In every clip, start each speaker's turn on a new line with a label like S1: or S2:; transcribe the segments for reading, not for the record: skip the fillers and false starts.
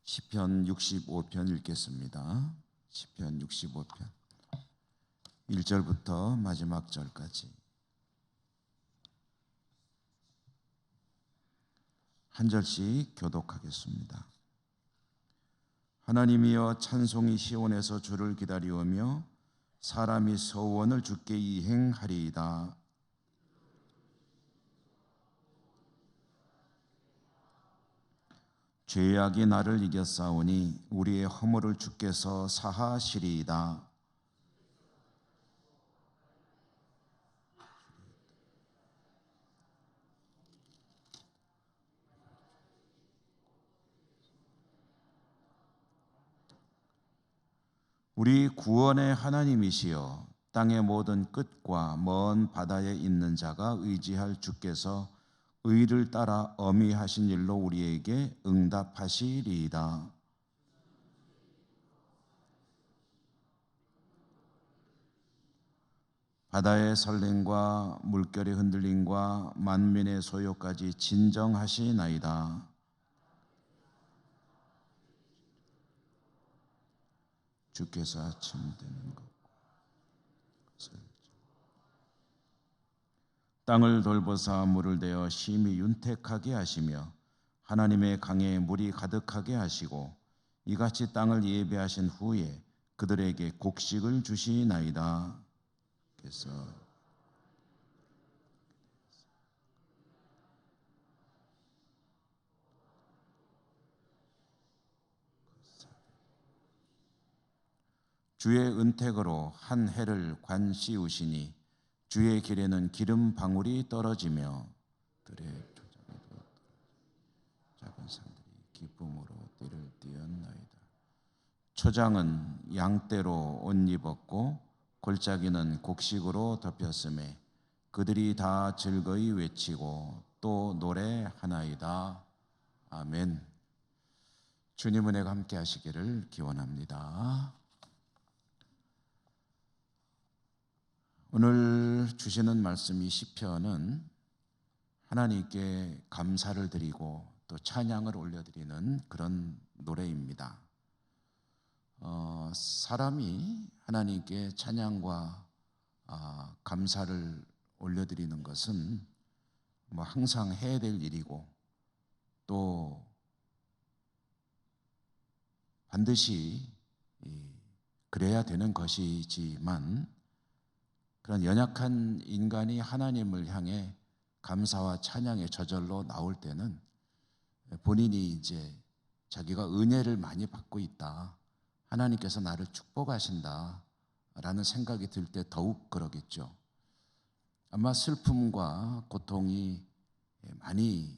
S1: 시편 65편 읽겠습니다. 시편 65편 1절부터 마지막 절까지 한 절씩 교독하겠습니다. 하나님이여, 찬송이 시온에서 주를 기다리오며 사람이 서원을 주께 이행하리이다. 죄악이 나를 이겼사오니 우리의 허물을 주께서 사하시리이다. 우리 구원의 하나님이시여, 땅의 모든 끝과 먼 바다에 있는 자가 의지할 주께서 의를 따라 어미하신 일로 우리에게 응답하시리이다. 바다의 설렘과 물결의 흔들림과 만민의 소요까지 진정하시나이다. 주께서 아침 되는 것 땅을 돌보사 물을 대어 심히 윤택하게 하시며 하나님의 강에 물이 가득하게 하시고 이같이 땅을 예배하신 후에 그들에게 곡식을 주시나이다. 그래서 주의 은택으로 한 해를 관씌우시니 주의 길에는 기름 방울이 떨어지며 들의 초장에도 작은 산들이 기쁨으로 띠를 띄었나이다. 초장은 양떼로 옷 입었고 골짜기는 곡식으로 덮였음에 그들이 다 즐거이 외치고 또 노래하나이다. 아멘. 주님 은혜가 함께 하시기를 기원합니다. 오늘 주시는 말씀이 시편은 하나님께 감사를 드리고 또 찬양을 올려드리는 그런 노래입니다. 사람이 하나님께 찬양과 감사를 올려드리는 것은 뭐 항상 해야 될 일이고 또 반드시 그래야 되는 것이지만 그런 연약한 인간이 하나님을 향해 감사와 찬양의 저절로 나올 때는 본인이 이제 자기가 은혜를 많이 받고 있다, 하나님께서 나를 축복하신다 라는 생각이 들 때 더욱 그러겠죠. 아마 슬픔과 고통이 많이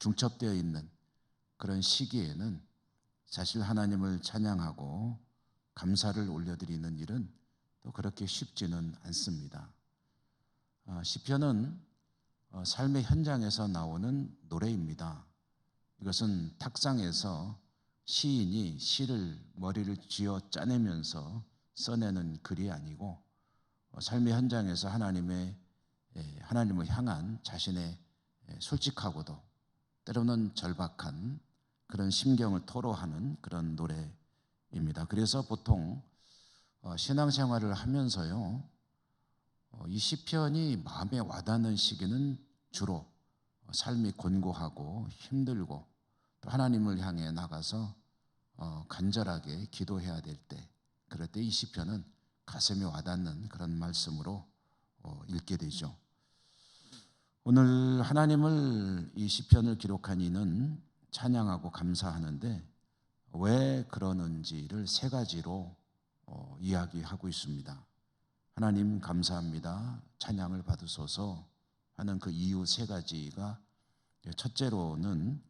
S1: 중첩되어 있는 그런 시기에는 사실 하나님을 찬양하고 감사를 올려드리는 일은 또 그렇게 쉽지는 않습니다. 시편은 삶의 현장에서 나오는 노래입니다. 이것은 탁상에서 시인이 시를 머리를 쥐어 짜내면서 써내는 글이 아니고 삶의 현장에서 하나님을 향한 자신의 솔직하고도 때로는 절박한 그런 심경을 토로하는 그런 노래입니다. 그래서 보통 신앙생활을 하면서요, 이 시편이 마음에 와닿는 시기는 주로 삶이 곤고하고 힘들고 또 하나님을 향해 나가서 간절하게 기도해야 될 때, 그럴 때 이 시편은 가슴에 와닿는 그런 말씀으로 읽게 되죠. 오늘 하나님을 이 시편을 기록한 이는 찬양하고 감사하는데 왜 그러는지를 세 가지로 이야기하고 있습니다. 하나님 감사합니다, 찬양을 받으소서 하는 그 이유 세 가지가, 첫째로는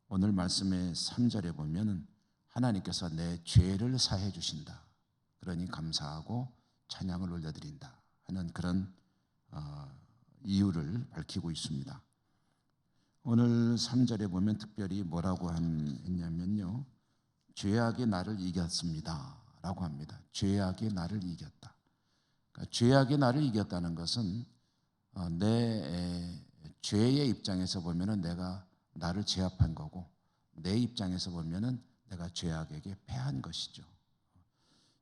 S1: 오늘 말씀의 3절에 보면 하나님께서 내 죄를 사해 주신다, 그러니 감사하고 찬양을 올려드린다 하는 그런 이유를 밝히고 있습니다. 오늘 3절에 보면 특별히 뭐라고 했냐면요, 죄악이 나를 이겼습니다 라고 합니다. 죄악이 나를 이겼다. 그러니까 죄악이 나를 이겼다는 것은 내 죄의 입장에서 보면은 내가 나를 제압한 거고, 내 입장에서 보면은 내가 죄악에게 패한 것이죠.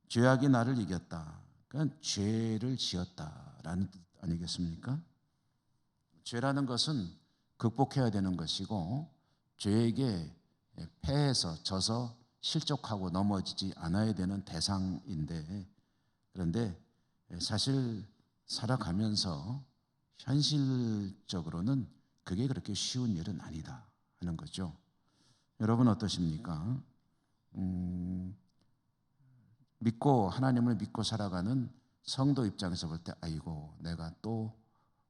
S1: 죄악이 나를 이겼다. 그건 죄를 지었다라는 뜻 아니겠습니까? 죄라는 것은 극복해야 되는 것이고 죄에게 패해서 져서 실족하고 넘어지지 않아야 되는 대상인데, 그런데 사실 살아가면서 현실적으로는 그게 그렇게 쉬운 일은 아니다 하는 거죠. 여러분 어떠십니까? 믿고 하나님을 믿고 살아가는 성도 입장에서 볼 때 아이고 내가 또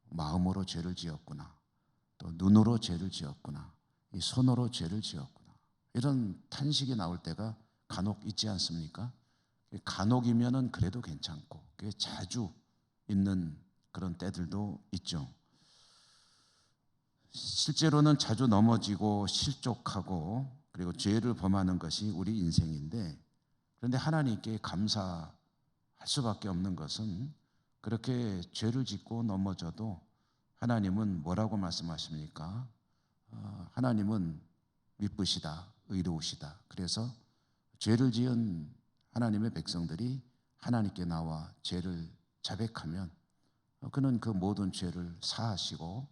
S1: 마음으로 죄를 지었구나, 또 눈으로 죄를 지었구나, 이 손으로 죄를 지었구나, 이런 탄식이 나올 때가 간혹 있지 않습니까? 간혹이면은 그래도 괜찮고 그게 자주 있는 그런 때들도 있죠. 실제로는 자주 넘어지고 실족하고 그리고 죄를 범하는 것이 우리 인생인데, 그런데 하나님께 감사할 수밖에 없는 것은 그렇게 죄를 짓고 넘어져도 하나님은 뭐라고 말씀하십니까? 하나님은 미쁘시다, 의로우시다. 그래서 죄를 지은 하나님의 백성들이 하나님께 나와 죄를 자백하면 그는 그 모든 죄를 사하시고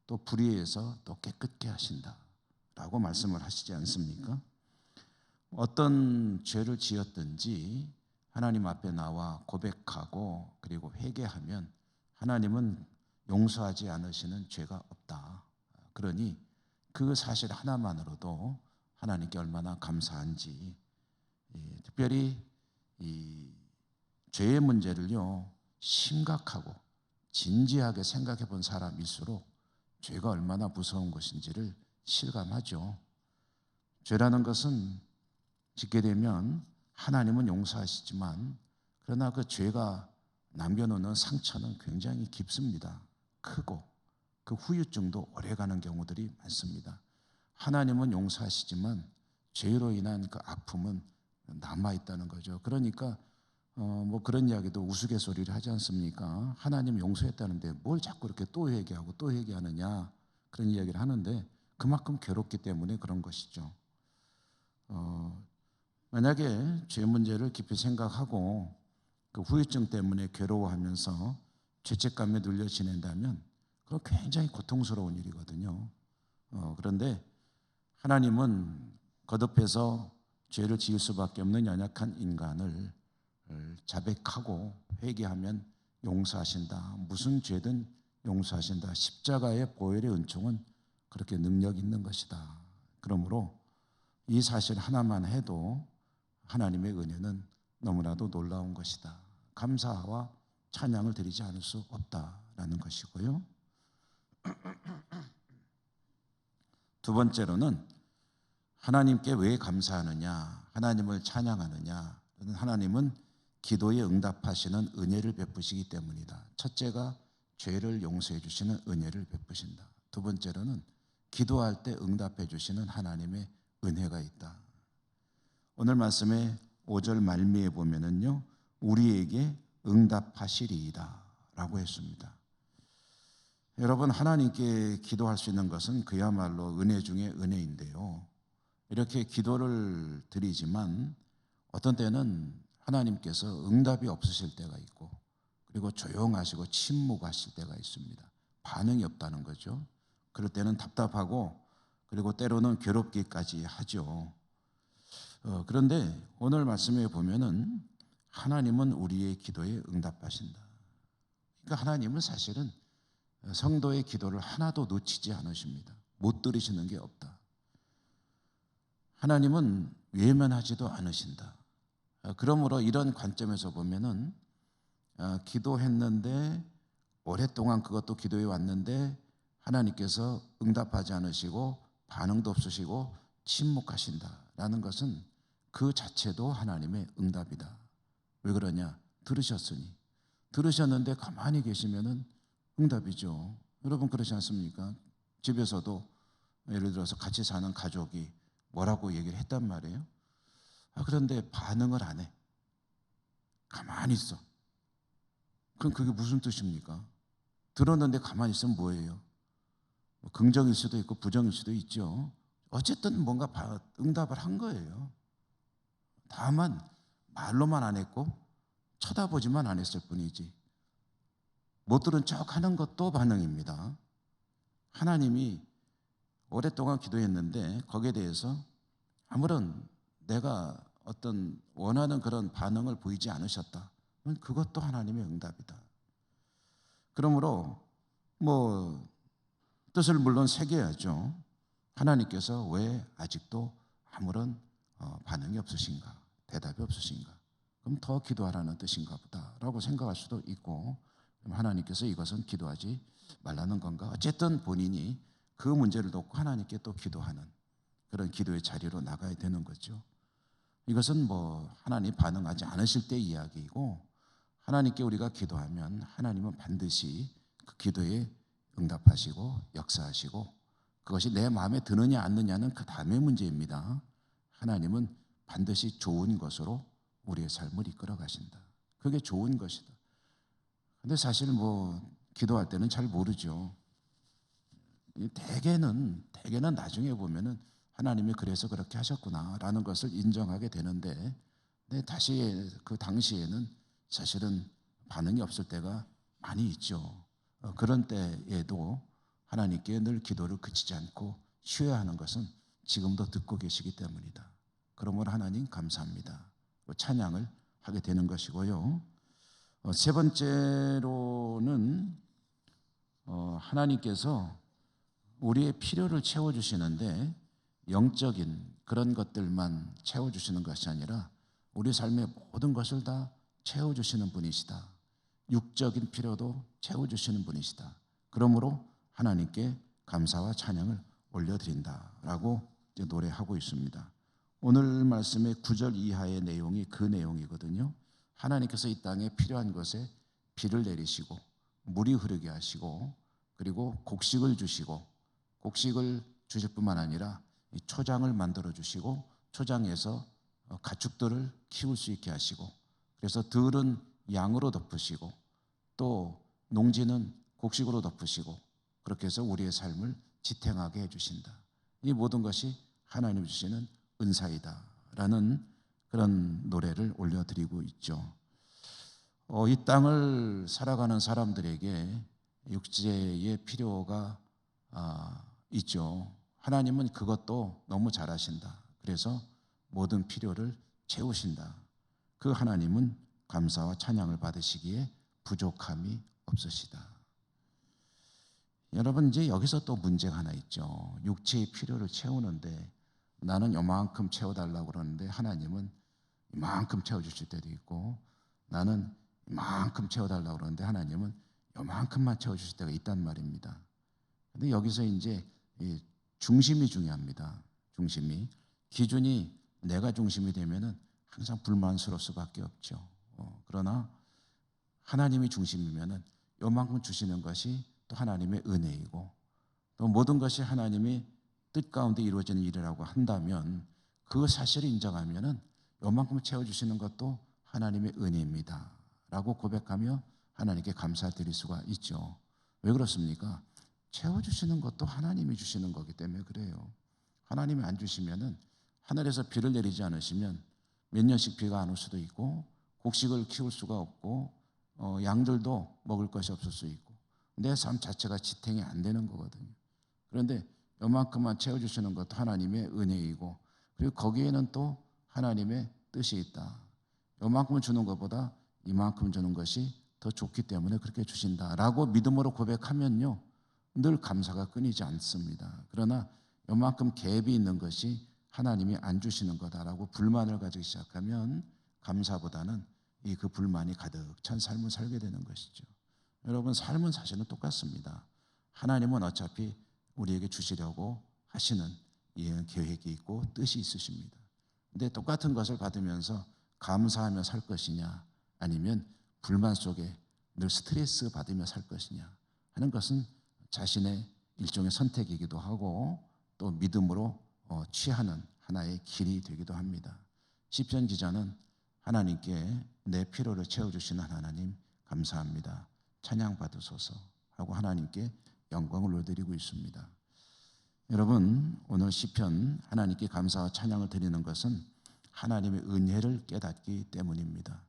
S1: 또 불의에서 또 깨끗게 하신다라고 말씀을 하시지 않습니까? 어떤 죄를 지었든지 하나님 앞에 나와 고백하고 그리고 회개하면 하나님은 용서하지 않으시는 죄가 없다. 그러니 그 사실 하나만으로도 하나님께 얼마나 감사한지, 특별히 이 죄의 문제를요 심각하고 진지하게 생각해 본 사람일수록 죄가 얼마나 무서운 것인지를 실감하죠. 죄라는 것은 짓게 되면 하나님은 용서하시지만 그러나 그 죄가 남겨놓는 상처는 굉장히 깊습니다. 크고 그 후유증도 오래가는 경우들이 많습니다. 하나님은 용서하시지만 죄로 인한 그 아픔은 남아있다는 거죠. 그러니까 뭐 그런 이야기도 우스갯소리를 하지 않습니까? 하나님 용서했다는데 뭘 자꾸 이렇게 또 회개하고 또 회개하느냐, 그런 이야기를 하는데 그만큼 괴롭기 때문에 그런 것이죠. 만약에 죄 문제를 깊이 생각하고 그 후유증 때문에 괴로워하면서 죄책감에 눌려 지낸다면 그건 굉장히 고통스러운 일이거든요. 그런데 하나님은 거듭해서 죄를 지을 수밖에 없는 연약한 인간을 자백하고 회개하면 용서하신다. 무슨 죄든 용서하신다. 십자가의 보혈의 은총은 그렇게 능력 있는 것이다. 그러므로 이 사실 하나만 해도 하나님의 은혜는 너무나도 놀라운 것이다. 감사와 찬양을 드리지 않을 수 없다라는 것이고요. 두 번째로는 하나님께 왜 감사하느냐, 하나님을 찬양하느냐. 하나님은 기도에 응답하시는 은혜를 베푸시기 때문이다. 첫째가 죄를 용서해 주시는 은혜를 베푸신다. 두 번째로는 기도할 때 응답해 주시는 하나님의 은혜가 있다. 오늘 말씀의 5절 말미에 보면은요, 우리에게 응답하시리이다 라고 했습니다. 여러분, 하나님께 기도할 수 있는 것은 그야말로 은혜 중에 은혜인데요, 이렇게 기도를 드리지만 어떤 때는 하나님께서 응답이 없으실 때가 있고 그리고 조용하시고 침묵하실 때가 있습니다. 반응이 없다는 거죠. 그럴 때는 답답하고 그리고 때로는 괴롭기까지 하죠. 그런데 오늘 말씀에 보면은 하나님은 우리의 기도에 응답하신다. 그러니까 하나님은 사실은 성도의 기도를 하나도 놓치지 않으십니다. 못 들으시는 게 없다. 하나님은 외면하지도 않으신다. 그러므로 이런 관점에서 보면은 기도했는데 오랫동안 그것도 기도해 왔는데 하나님께서 응답하지 않으시고 반응도 없으시고 침묵하신다라는 것은 그 자체도 하나님의 응답이다. 왜 그러냐? 들으셨는데 가만히 계시면은 응답이죠. 여러분 그렇지 않습니까? 집에서도 예를 들어서 같이 사는 가족이 뭐라고 얘기를 했단 말이에요. 그런데 반응을 안 해. 가만히 있어. 그럼 그게 무슨 뜻입니까? 들었는데 가만히 있으면 뭐예요? 긍정일 수도 있고 부정일 수도 있죠. 어쨌든 뭔가 응답을 한 거예요. 다만 말로만 안 했고 쳐다보지만 안 했을 뿐이지 못 들은 척 하는 것도 반응입니다. 하나님이 오랫동안 기도했는데 거기에 대해서 아무런 내가 어떤 원하는 그런 반응을 보이지 않으셨다. 그것도 하나님의 응답이다. 그러므로 뜻을 물론 새겨야죠. 하나님께서 왜 아직도 아무런 반응이 없으신가? 대답이 없으신가? 그럼 더 기도하라는 뜻인가 보다라고 생각할 수도 있고, 그럼 하나님께서 이것은 기도하지 말라는 건가? 어쨌든 본인이 그 문제를 놓고 하나님께 또 기도하는 그런 기도의 자리로 나가야 되는 거죠. 이것은 하나님 반응하지 않으실 때 이야기이고, 하나님께 우리가 기도하면 하나님은 반드시 그 기도에 응답하시고 역사하시고, 그것이 내 마음에 드느냐 안 드느냐는 그 다음의 문제입니다. 하나님은 반드시 좋은 것으로 우리의 삶을 이끌어 가신다. 그게 좋은 것이다. 근데 사실 기도할 때는 잘 모르죠. 대개는 나중에 보면은 하나님이 그래서 그렇게 하셨구나라는 것을 인정하게 되는데, 다시 그 당시에는 사실은 반응이 없을 때가 많이 있죠. 그런 때에도 하나님께 늘 기도를 그치지 않고 쉬어야 하는 것은 지금도 듣고 계시기 때문이다. 그러므로 하나님 감사합니다. 찬양을 하게 되는 것이고요. 세 번째로는 하나님께서 우리의 필요를 채워주시는데 영적인 그런 것들만 채워주시는 것이 아니라 우리 삶의 모든 것을 다 채워주시는 분이시다. 육적인 필요도 채워주시는 분이시다. 그러므로 하나님께 감사와 찬양을 올려드린다라고 노래하고 있습니다. 오늘 말씀의 9절 이하의 내용이 그 내용이거든요. 하나님께서 이 땅에 필요한 것에 비를 내리시고 물이 흐르게 하시고, 그리고 곡식을 주시고, 곡식을 주실 뿐만 아니라 이 초장을 만들어 주시고, 초장에서 가축들을 키울 수 있게 하시고, 그래서 들은 양으로 덮으시고, 또 농지는 곡식으로 덮으시고, 그렇게 해서 우리의 삶을 지탱하게 해주신다. 이 모든 것이 하나님 주시는 은사이다라는 그런 노래를 올려드리고 있죠. 이 땅을 살아가는 사람들에게 육체의 필요가 있죠. 하나님은 그것도 너무 잘 아신다. 그래서 모든 필요를 채우신다. 그 하나님은 감사와 찬양을 받으시기에 부족함이 없으시다. 여러분, 이제 여기서 또 문제가 하나 있죠. 육체의 필요를 채우는데 나는 요만큼 채워달라고 그러는데 하나님은 이만큼 채워주실 때도 있고, 나는 이만큼 채워달라고 그러는데 하나님은 요만큼만 채워주실 때가 있단 말입니다. 근데 여기서 이제 중심이 중요합니다. 중심이. 기준이 내가 중심이 되면은 항상 불만스러울 수밖에 없죠. 그러나 하나님이 중심이면은 요만큼 주시는 것이 또 하나님의 은혜이고, 또 모든 것이 하나님이 뜻 가운데 이루어지는 일이라고 한다면 그 사실을 인정하면은 요만큼 채워주시는 것도 하나님의 은혜입니다 라고 고백하며 하나님께 감사드릴 수가 있죠. 왜 그렇습니까? 채워주시는 것도 하나님이 주시는 거기 때문에 그래요. 하나님이 안 주시면은, 하늘에서 비를 내리지 않으시면 몇 년씩 비가 안 올 수도 있고, 곡식을 키울 수가 없고, 양들도 먹을 것이 없을 수 있고, 내 삶 자체가 지탱이 안 되는 거거든요. 그런데 요만큼만 채워주시는 것도 하나님의 은혜이고, 그리고 거기에는 또 하나님의 뜻이 있다. 요만큼 주는 것보다 이만큼 주는 것이 더 좋기 때문에 그렇게 주신다라고 믿음으로 고백하면요, 늘 감사가 끊이지 않습니다. 그러나 요만큼 갭이 있는 것이 하나님이 안 주시는 거다라고 불만을 가지기 시작하면 감사보다는 그 불만이 가득 찬 삶을 살게 되는 것이죠. 여러분, 삶은 사실은 똑같습니다. 하나님은 어차피 우리에게 주시려고 하시는 계획이 있고 뜻이 있으십니다. 근데 똑같은 것을 받으면서 감사하며 살 것이냐, 아니면 불만 속에 늘 스트레스 받으며 살 것이냐 하는 것은 자신의 일종의 선택이기도 하고, 또 믿음으로 취하는 하나의 길이 되기도 합니다. 시편 기자는 하나님께 내 필요를 채워주시는 하나님 감사합니다, 찬양 받으소서 하고 하나님께 영광을 올려드리고 있습니다. 여러분, 오늘 시편 하나님께 감사와 찬양을 드리는 것은 하나님의 은혜를 깨닫기 때문입니다.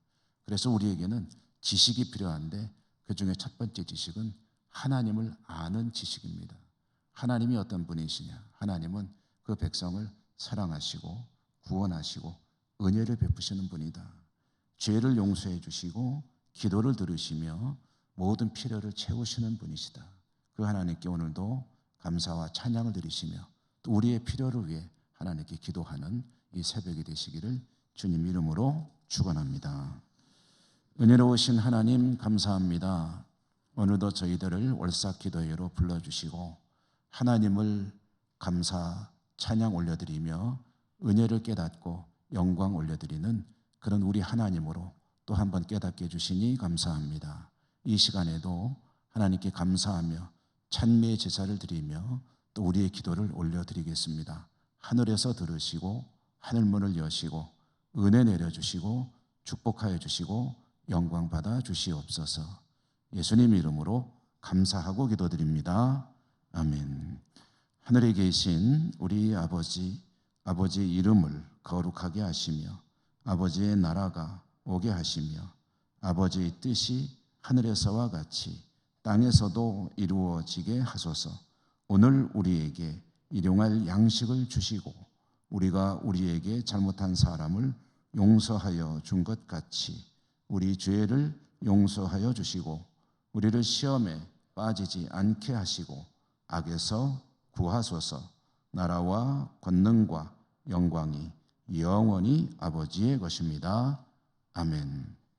S1: 그래서 우리에게는 지식이 필요한데 그 중에 첫 번째 지식은 하나님을 아는 지식입니다. 하나님이 어떤 분이시냐? 하나님은 그 백성을 사랑하시고 구원하시고 은혜를 베푸시는 분이다. 죄를 용서해 주시고 기도를 들으시며 모든 필요를 채우시는 분이시다. 그 하나님께 오늘도 감사와 찬양을 드리시며 또 우리의 필요를 위해 하나님께 기도하는 이 새벽이 되시기를 주님 이름으로 축원합니다. 은혜로우신 하나님 감사합니다. 오늘도 저희들을 월삭기도회로 불러주시고 하나님을 감사 찬양 올려드리며 은혜를 깨닫고 영광 올려드리는 그런 우리 하나님으로 또 한 번 깨닫게 해주시니 감사합니다. 이 시간에도 하나님께 감사하며 찬미의 제사를 드리며 또 우리의 기도를 올려드리겠습니다. 하늘에서 들으시고 하늘문을 여시고 은혜 내려주시고 축복하여 주시고 영광 받아 주시옵소서. 예수님 이름으로 감사하고 기도드립니다. 아멘. 하늘에 계신 우리 아버지, 아버지의 이름을 거룩하게 하시며 아버지의 나라가 오게 하시며 아버지의 뜻이 하늘에서와 같이 땅에서도 이루어지게 하소서. 오늘 우리에게 일용할 양식을 주시고 우리가 우리에게 잘못한 사람을 용서하여 준 것 같이 우리 죄를 용서하여 주시고 우리를 시험에 빠지지 않게 하시고 악에서 구하소서. 나라와 권능과 영광이 영원히 아버지의 것입니다. 아멘.